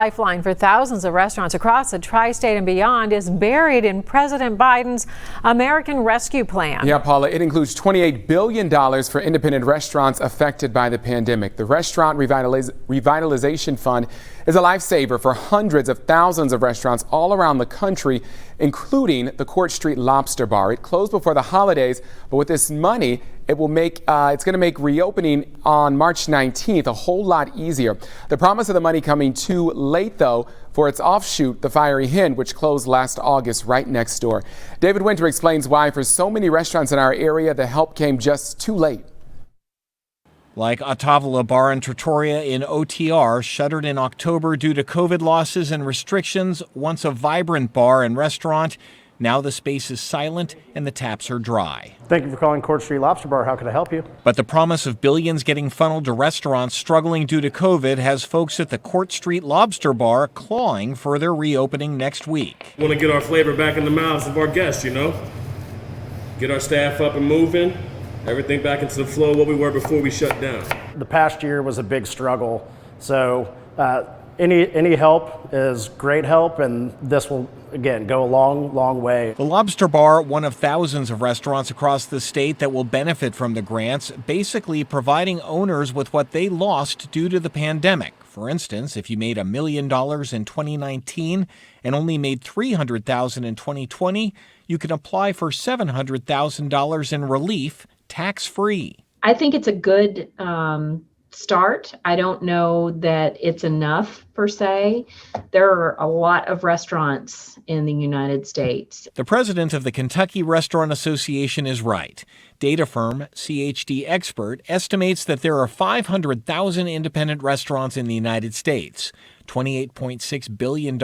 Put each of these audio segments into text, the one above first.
Lifeline for thousands of restaurants across the tri-state and beyond is buried in President Biden's American Rescue Plan. Yeah, Paula, it includes $28 billion for independent restaurants affected by the pandemic. The Restaurant Revitalization Fund is a lifesaver for hundreds of thousands of restaurants all around the country, including the Court Street Lobster Bar. It closed before the holidays, but with this money, it's going to make reopening on March 19th a whole lot easier. The promise of the money coming too late, though, for its offshoot, the Fiery Hen, which closed last August right next door. David Winter explains why for so many restaurants in our area, the help came just too late. Like Autavula Bar in Trattoria in OTR, shuttered in October due to COVID losses and restrictions, once a vibrant bar and restaurant. Now the space is silent and the taps are dry. Thank you for calling Court Street Lobster Bar. How can I help you? But the promise of billions getting funneled to restaurants struggling due to COVID has folks at the Court Street Lobster Bar clawing for their reopening next week. We want to get our flavor back in the mouths of our guests, Get our staff up and moving, everything back into the flow of what we were before we shut down. The past year was a big struggle, so any help is great help, and this will, again, go a long way. The Lobster Bar, one of thousands of restaurants across the state that will benefit from the grants, basically providing owners with what they lost due to the pandemic. For instance, if you made $1 million in 2019 and only made $300,000 in 2020, you can apply for $700,000 in relief, tax-free. I think it's a good start. I don't know that it's enough per se. There are a lot of restaurants in the United States. The president of the Kentucky Restaurant Association is right. Data firm CHD Expert estimates that there are 500,000 independent restaurants in the United States. $28.6 billion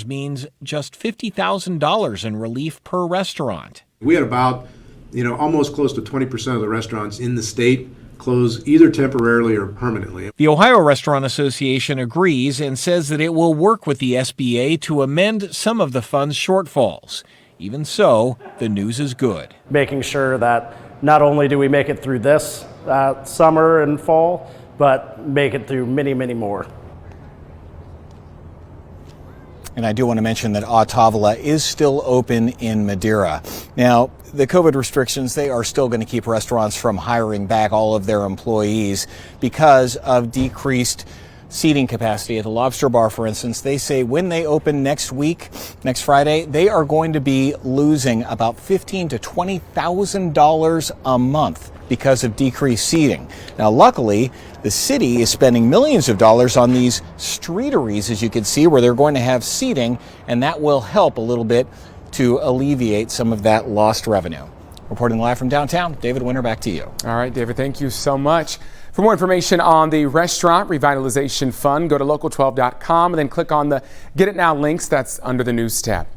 means just $50,000 in relief per restaurant. We had about, almost close to 20% of the restaurants in the state close either temporarily or permanently. The Ohio Restaurant Association agrees and says that it will work with the SBA to amend some of the fund's shortfalls. Even so, the news is good. Making sure that not only do we make it through this summer and fall, but make it through many, many more. And I do want to mention that Autavula is still open in Madeira. Now, the COVID restrictions, they are still going to keep restaurants from hiring back all of their employees because of decreased seating capacity. At the Lobster Bar, for instance, they say when they open next week, next Friday, they are going to be losing about $15,000 to $20,000 a month because of decreased seating. Now, luckily, the city is spending millions of dollars on these streeteries, as you can see, where they're going to have seating, and that will help a little bit to alleviate some of that lost revenue. Reporting live from downtown, David Winter, back to you. All right, David, thank you so much. For more information on the Restaurant Revitalization Fund, go to local12.com and then click on the Get It Now links that's under the News tab.